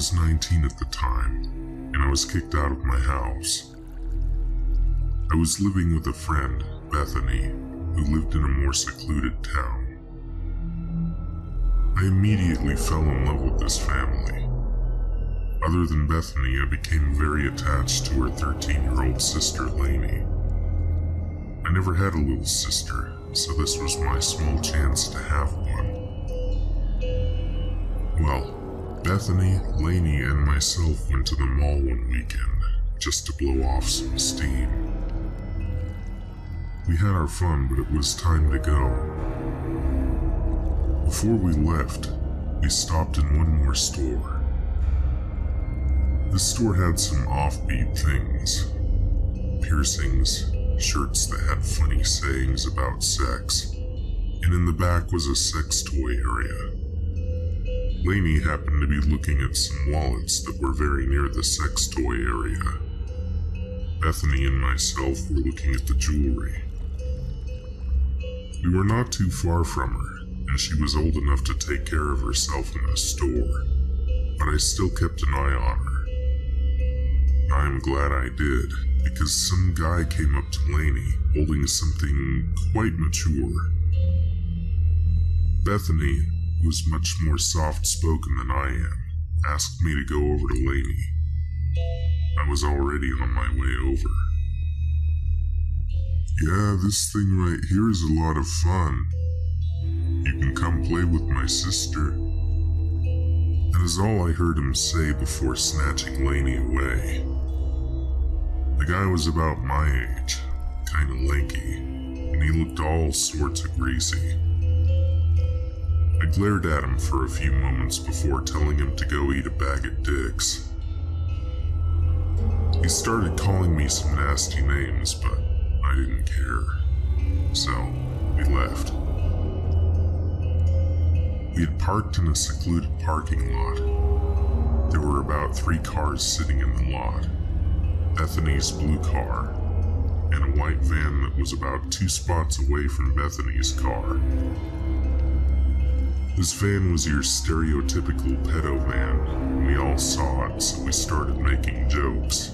was 19 at the time, and I was kicked out of my house. I was living with a friend, Bethany, who lived in a more secluded town. I immediately fell in love with this family. Other than Bethany, I became very attached to her 13-year-old sister, Lainey. I never had a little sister, so this was my small chance to have one. Well, Bethany, Lainey, and myself went to the mall one weekend, just to blow off some steam. We had our fun, but it was time to go. Before we left, we stopped in one more store. This store had some offbeat things. Piercings, shirts that had funny sayings about sex, and in the back was a sex toy area. Lainey happened to be looking at some wallets that were very near the sex toy area. Bethany and myself were looking at the jewelry. We were not too far from her, and she was old enough to take care of herself in the store, but I still kept an eye on her. I am glad I did, because some guy came up to Lainey holding something quite mature. Bethany, who was much more soft-spoken than I am, asked me to go over to Lainey. I was already on my way over. "Yeah, this thing right here is a lot of fun. You can come play with my sister." That is all I heard him say before snatching Lainey away. The guy was about my age, kinda lanky, and he looked all sorts of greasy. I glared at him for a few moments before telling him to go eat a bag of dicks. He started calling me some nasty names, but I didn't care, so we left. We had parked in a secluded parking lot. There were about 3 cars sitting in the lot. Bethany's blue car, and a white van that was about 2 spots away from Bethany's car. This van was your stereotypical pedo van, and we all saw it, so we started making jokes.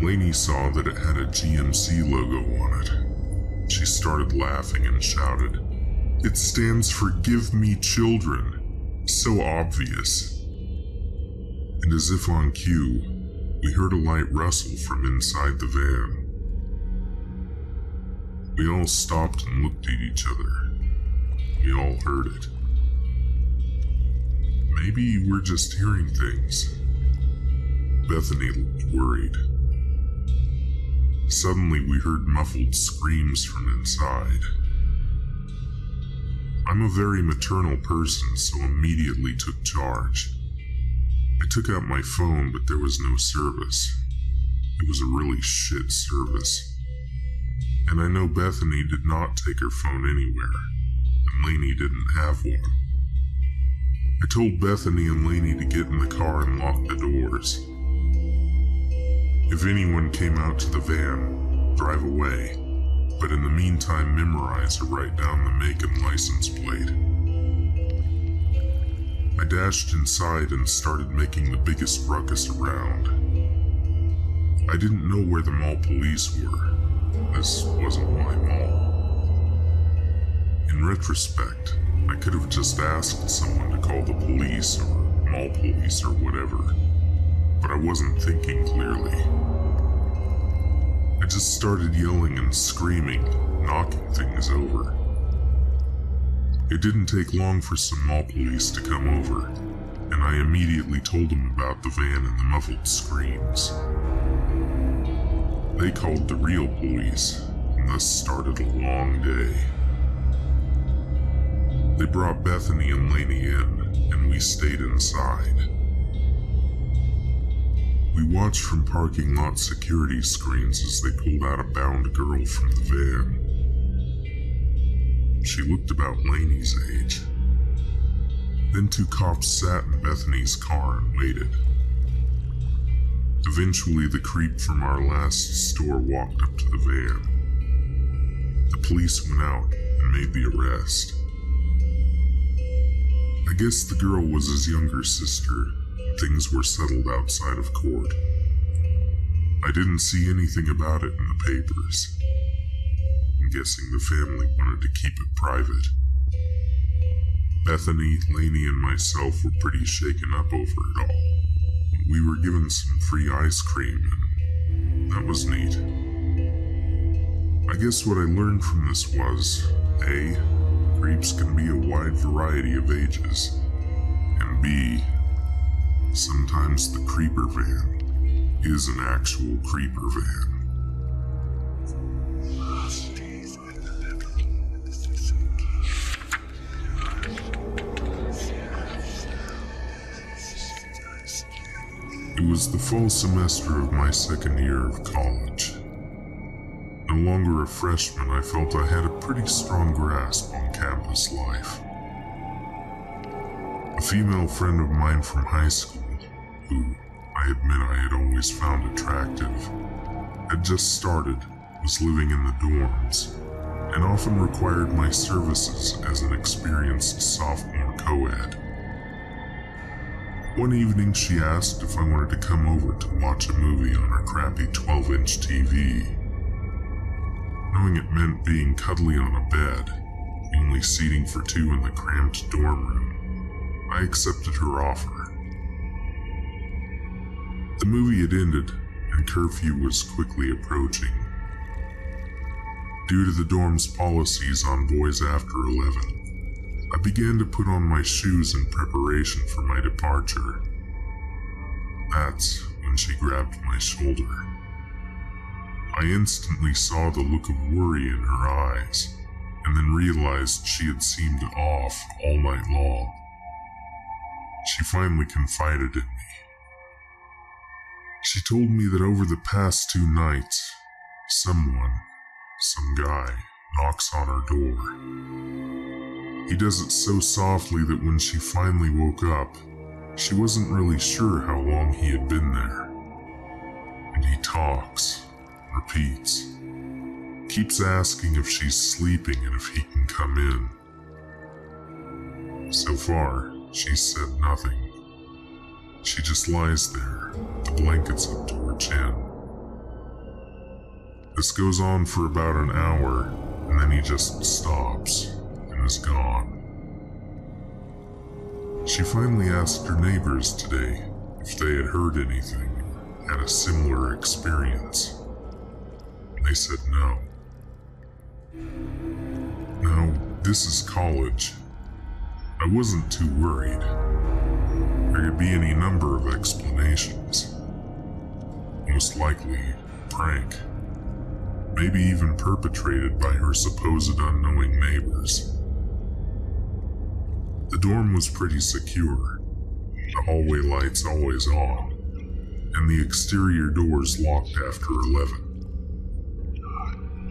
Lainey saw that it had a GMC logo on it. She started laughing and shouted, "It stands for Give Me Children. So obvious." And as if on cue, we heard a light rustle from inside the van. We all stopped and looked at each other. We all heard it. Maybe we're just hearing things. Bethany looked worried. Suddenly we heard muffled screams from inside. I'm a very maternal person, so immediately took charge. I took out my phone, but there was no service. It was a really shit service. And I know Bethany did not take her phone anywhere, and Lainey didn't have one. I told Bethany and Lainey to get in the car and lock the doors. If anyone came out to the van, drive away, but in the meantime memorize or write down the make and license plate. I dashed inside and started making the biggest ruckus around. I didn't know where the mall police were. This wasn't my mall. In retrospect, I could have just asked someone to call the police or mall police or whatever, but I wasn't thinking clearly. I just started yelling and screaming, knocking things over. It didn't take long for some mall police to come over, and I immediately told them about the van and the muffled screams. They called the real police, and thus started a long day. They brought Bethany and Lainey in, and we stayed inside. We watched from parking lot security screens as they pulled out a bound girl from the van. She looked about Lainey's age. Then 2 cops sat in Bethany's car and waited. Eventually, the creep from our last store walked up to the van. The police went out and made the arrest. I guess the girl was his younger sister, and things were settled outside of court. I didn't see anything about it in the papers. I'm guessing the family wanted to keep it private. Bethany, Lainey, and myself were pretty shaken up over it all. We were given some free ice cream, and that was neat. I guess what I learned from this was, A, creeps can be a wide variety of ages, and B, sometimes the creeper van is an actual creeper van. It was the fall semester of my second year of college. No longer a freshman, I felt I had a pretty strong grasp on campus life. A female friend of mine from high school, who I admit I had always found attractive, had just started, was living in the dorms, and often required my services as an experienced sophomore co-ed. One evening she asked if I wanted to come over to watch a movie on her crappy 12-inch TV. Knowing it meant being cuddly on a bed, the only seating for two in the cramped dorm room, I accepted her offer. The movie had ended, and curfew was quickly approaching. Due to the dorm's policies on boys after 11, I began to put on my shoes in preparation for my departure. That's when she grabbed my shoulder. I instantly saw the look of worry in her eyes, and then realized she had seemed off all night long. She finally confided in me. She told me that over the past 2 nights, some guy, knocks on her door. He does it so softly that when she finally woke up, she wasn't really sure how long he had been there. And he talks, repeats, keeps asking if she's sleeping and if he can come in. So far, she's said nothing. She just lies there, the blankets up to her chin. This goes on for about an hour, and then he just stops and is gone. She finally asked her neighbors today if they had heard anything, had a similar experience. They said no. Now, this is college. I wasn't too worried. There could be any number of explanations. Most likely, a prank. Maybe even perpetrated by her supposed unknowing neighbors. The dorm was pretty secure, the hallway lights always on, and the exterior doors locked after 11.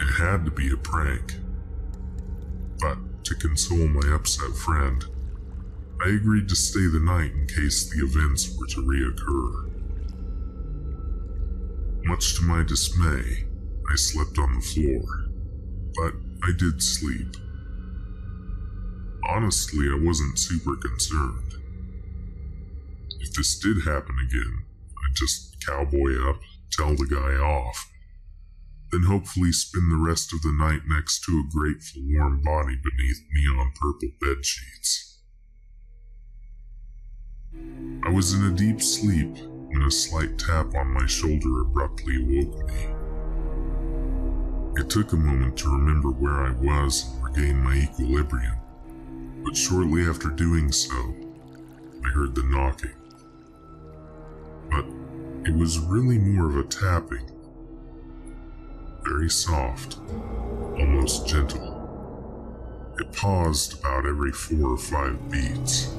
It had to be a prank. But to console my upset friend, I agreed to stay the night in case the events were to reoccur. Much to my dismay, I slept on the floor, but I did sleep. Honestly, I wasn't super concerned. If this did happen again, I'd just cowboy up, tell the guy off, then hopefully spend the rest of the night next to a grateful warm body beneath neon purple bedsheets. I was in a deep sleep when a slight tap on my shoulder abruptly awoke me. It took a moment to remember where I was and regain my equilibrium, but shortly after doing so, I heard the knocking. But it was really more of a tapping. Very soft, almost gentle. It paused about every 4 or 5 beats.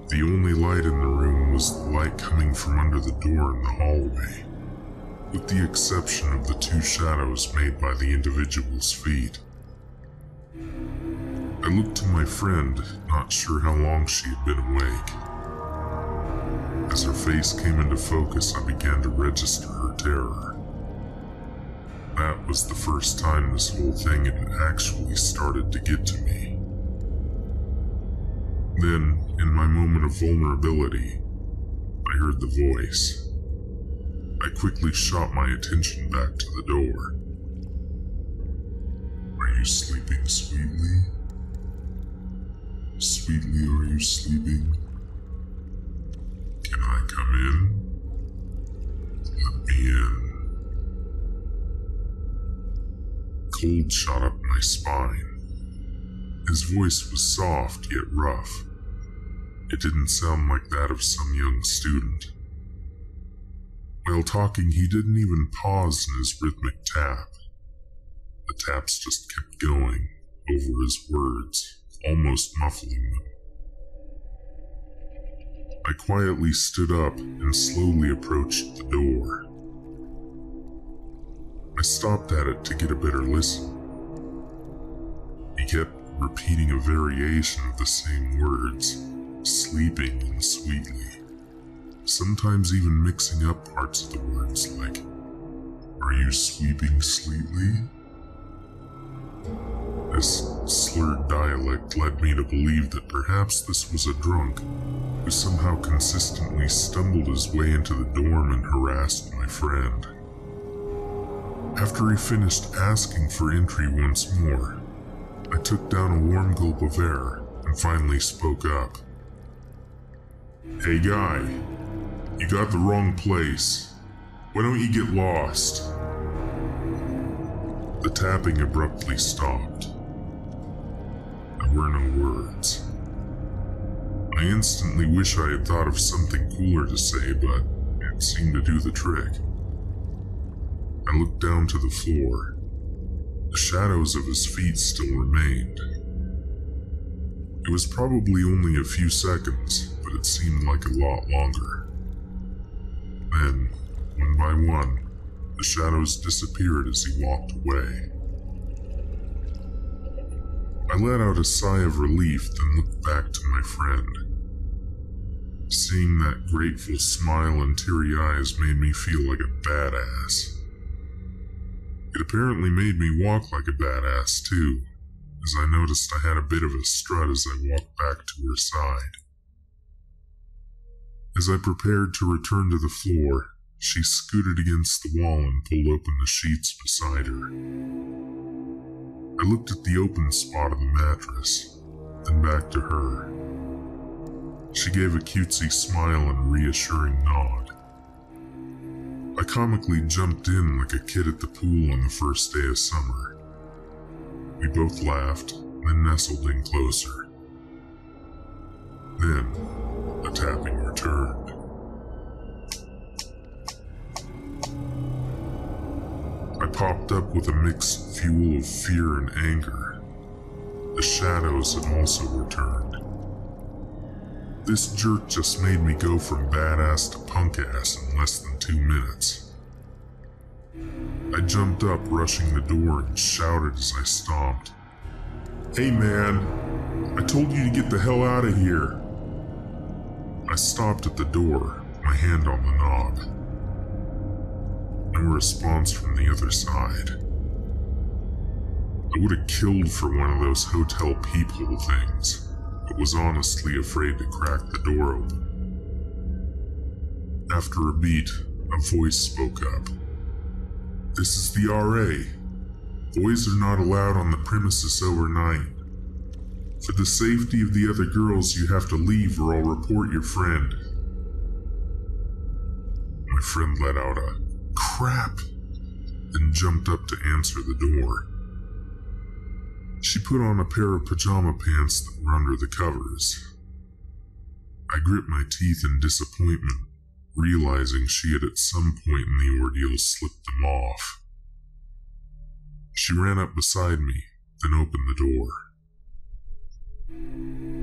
The only light in the room was the light coming from under the door in the hallway, with the exception of the 2 shadows made by the individual's feet. I looked to my friend, not sure how long she had been awake. As her face came into focus, I began to register her terror. that was the first time this whole thing had actually started to get to me. Then, in my moment of vulnerability, I heard the voice. I quickly shot my attention back to the door. "Are you sleeping sweetly? Sweetly, are you sleeping? Can I come in? Let me in." Cold shot up my spine. His voice was soft yet rough. It didn't sound like that of some young student. While talking, he didn't even pause in his rhythmic tap. The taps just kept going over his words, almost muffling them. I quietly stood up and slowly approached the door. I stopped at it to get a better listen. He kept repeating a variation of the same words, sleeping and sweetly, sometimes even mixing up parts of the words like, "Are you sweeping sweetly?" This slurred dialect led me to believe that perhaps this was a drunk who somehow consistently stumbled his way into the dorm and harassed my friend. After he finished asking for entry once more, I took down a warm gulp of air and finally spoke up. "Hey guy, you got the wrong place. Why don't you get lost?" The tapping abruptly stopped. There were no words. I instantly wish I had thought of something cooler to say, but it seemed to do the trick. I looked down to the floor. The shadows of his feet still remained. It was probably only a few seconds, but it seemed like a lot longer. Then, one by one, the shadows disappeared as he walked away. I let out a sigh of relief, then looked back to my friend. Seeing that grateful smile and teary eyes made me feel like a badass. It apparently made me walk like a badass too, as I noticed I had a bit of a strut as I walked back to her side. As I prepared to return to the floor, she scooted against the wall and pulled open the sheets beside her. I looked at the open spot of the mattress, then back to her. She gave a cutesy smile and reassuring nod. I comically jumped in like a kid at the pool on the first day of summer. We both laughed, then nestled in closer. Then, the tapping returned. I popped up with a mixed fuel of fear and anger. The shadows had also returned. This jerk just made me go from badass to punk ass in less than 2 minutes. I jumped up, rushing the door, and shouted as I stomped. "Hey man, I told you to get the hell out of here." I stopped at the door, my hand on the knob. No response from the other side. I would have killed for one of those hotel peephole things, but was honestly afraid to crack the door open. After a beat, a voice spoke up. "This is the RA. Boys are not allowed on the premises overnight. For the safety of the other girls, you have to leave or I'll report your friend." My friend let out a "crap," then jumped up to answer the door. She put on a pair of pajama pants that were under the covers. I grit my teeth in disappointment, realizing she had at some point in the ordeal slipped them off. She ran up beside me, then opened the door.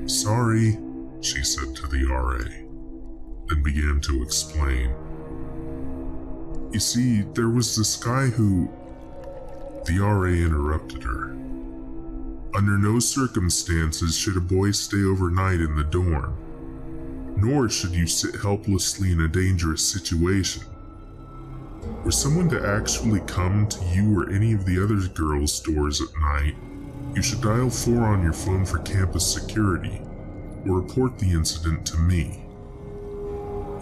"Sorry," she said to the RA, then began to explain. "You see, there was this guy who—" The RA interrupted her. "Under no circumstances should a boy stay overnight in the dorm, nor should you sit helplessly in a dangerous situation. were someone to actually come to you or any of the other girls' doors at night, you should dial 4 on your phone for campus security or report the incident to me.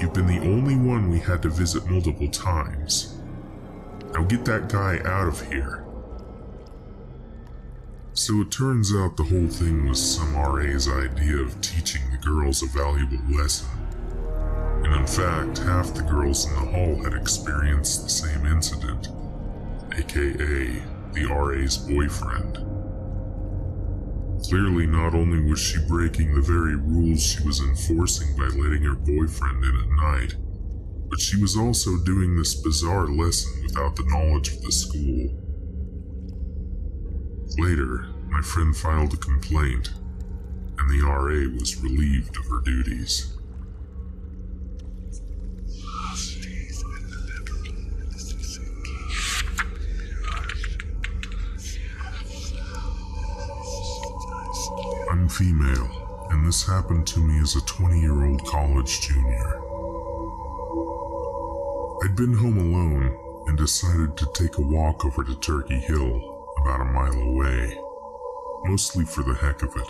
You've been the only one we had to visit multiple times. Now get that guy out of here. So it turns out the whole thing was some RA's idea of teaching the girls a valuable lesson. And in fact, half the girls in the hall had experienced the same incident, aka the RA's boyfriend. Clearly, not only was she breaking the very rules she was enforcing by letting her boyfriend in at night, but she was also doing this bizarre lesson without the knowledge of the school. Later, my friend filed a complaint, and the RA was relieved of her duties. I'm female, and this happened to me as a 20-year-old college junior. I'd been home alone and decided to take a walk over to Turkey Hill, about a mile away, mostly for the heck of it.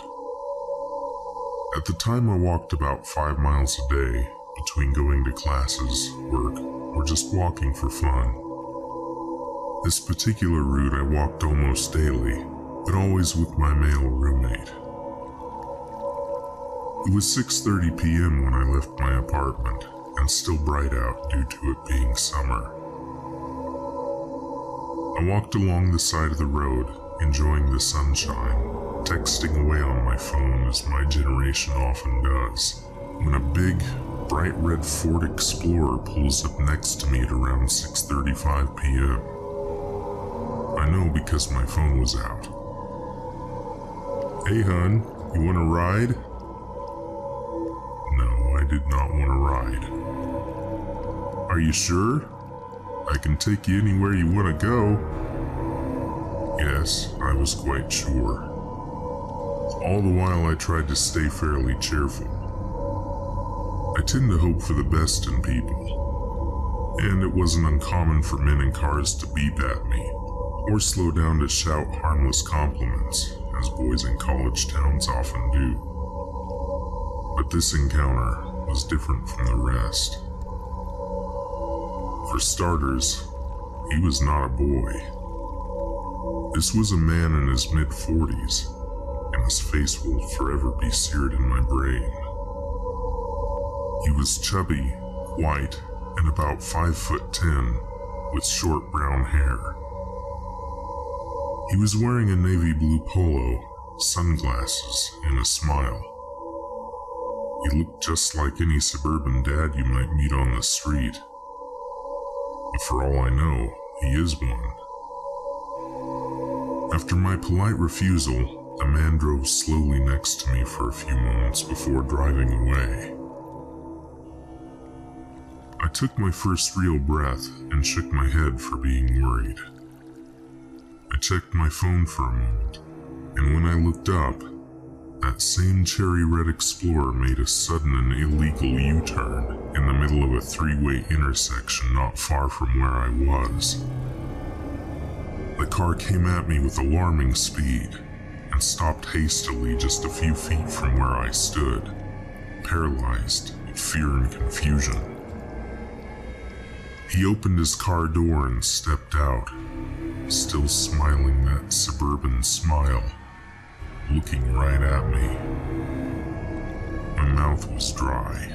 At the time, I walked about 5 miles a day between going to classes, work, or just walking for fun. This particular route I walked almost daily, but always with my male roommate. It was 6:30 p.m. when I left my apartment, and still bright out due to it being summer. I walked along the side of the road, enjoying the sunshine, texting away on my phone as my generation often does, when a big, bright red Ford Explorer pulls up next to me at around 6:35 p.m. I know because my phone was out. "Hey hun, you want a ride?" No, I did not want to ride. "Are you sure? I can take you anywhere you want to go." Yes, I was quite sure. All the while I tried to stay fairly cheerful. I tend to hope for the best in people, and it wasn't uncommon for men in cars to beep at me, or slow down to shout harmless compliments, as boys in college towns often do. But this encounter was different from the rest. For starters, he was not a boy. This was a man in his mid-40s, and his face will forever be seared in my brain. He was chubby, white, and about 5'10", with short brown hair. He was wearing a navy blue polo, sunglasses, and a smile. He looked just like any suburban dad you might meet on the street. But for all I know, he is one. After my polite refusal, the man drove slowly next to me for a few moments before driving away. I took my first real breath and shook my head for being worried. I checked my phone for a moment, and when I looked up, that same cherry red Explorer made a sudden and illegal U-turn in the middle of a three-way intersection not far from where I was. The car came at me with alarming speed and stopped hastily just a few feet from where I stood, paralyzed with fear and confusion. He opened his car door and stepped out, still smiling that suburban smile, looking right at me. My mouth was dry.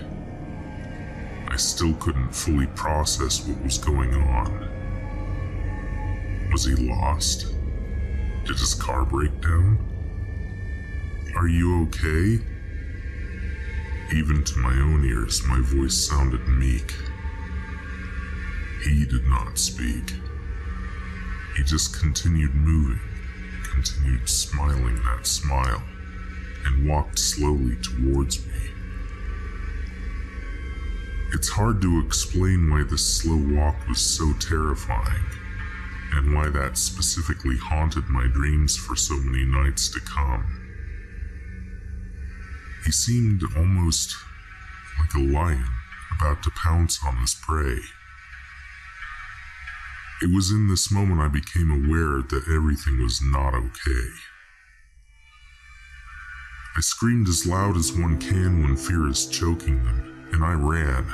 I still couldn't fully process what was going on. Was he lost? Did his car break down? "Are you okay?" Even to my own ears, my voice sounded meek. He did not speak. He just continued moving, continued smiling that smile, and walked slowly towards me. It's hard to explain why this slow walk was so terrifying, and why that specifically haunted my dreams for so many nights to come. He seemed almost like a lion about to pounce on his prey. It was in this moment I became aware that everything was not okay. I screamed as loud as one can when fear is choking them, and I ran.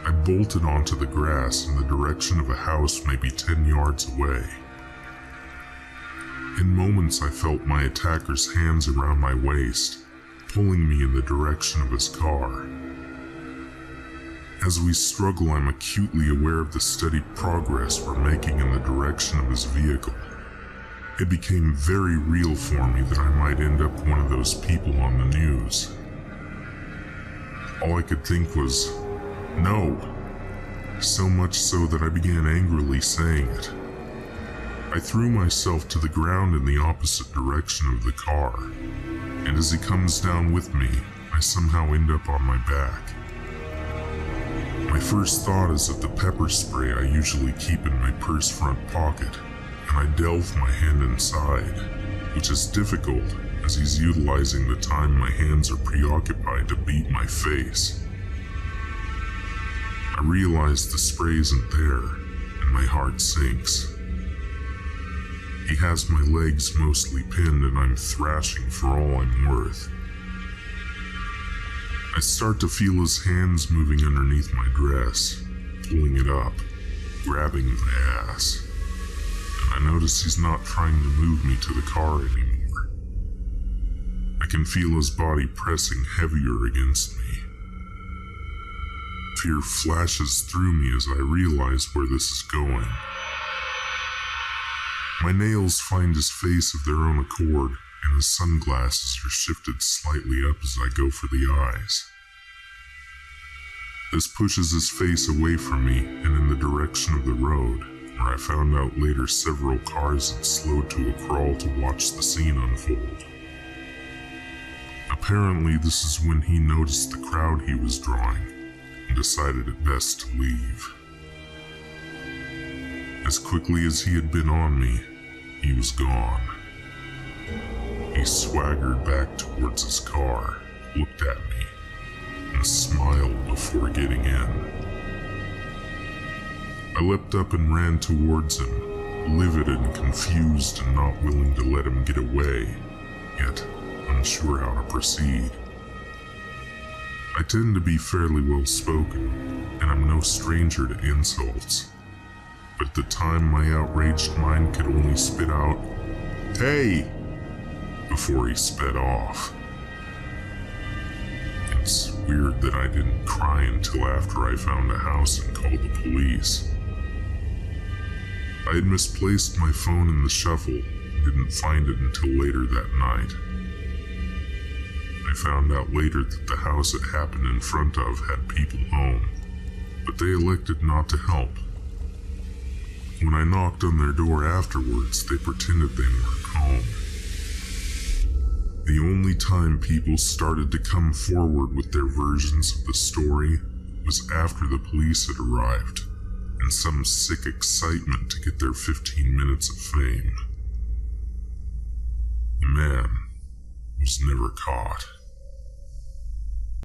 I bolted onto the grass in the direction of a house maybe 10 yards away. In moments I felt my attacker's hands around my waist, pulling me in the direction of his car. As we struggle, I'm acutely aware of the steady progress we're making in the direction of his vehicle. It became very real for me that I might end up one of those people on the news. All I could think was, no. So much so that I began angrily saying it. I threw myself to the ground in the opposite direction of the car, and as he comes down with me, I somehow end up on my back. My first thought is of the pepper spray I usually keep in my purse front pocket, and I delve my hand inside, which is difficult as he's utilizing the time my hands are preoccupied to beat my face. I realize the spray isn't there, and my heart sinks. He has my legs mostly pinned and I'm thrashing for all I'm worth. I start to feel his hands moving underneath my dress, pulling it up, grabbing my ass. And I notice he's not trying to move me to the car anymore. I can feel his body pressing heavier against me. Fear flashes through me as I realize where this is going. My nails find his face of their own accord, and his sunglasses are shifted slightly up as I go for the eyes. This pushes his face away from me and in the direction of the road, where I found out later several cars had slowed to a crawl to watch the scene unfold. Apparently, this is when he noticed the crowd he was drawing and decided it best to leave. As quickly as he had been on me, he was gone. He swaggered back towards his car, looked at me, and smiled before getting in. I leapt up and ran towards him, livid and confused and not willing to let him get away, yet unsure how to proceed. I tend to be fairly well spoken, and I'm no stranger to insults. But at the time my outraged mind could only spit out, "Hey!" before he sped off. It's weird that I didn't cry until after I found a house and called the police. I had misplaced my phone in the shuffle and didn't find it until later that night. I found out later that the house it happened in front of had people home, but they elected not to help. When I knocked on their door afterwards, they pretended they weren't home. The only time people started to come forward with their versions of the story was after the police had arrived, and some sick excitement to get their 15 minutes of fame. The man was never caught.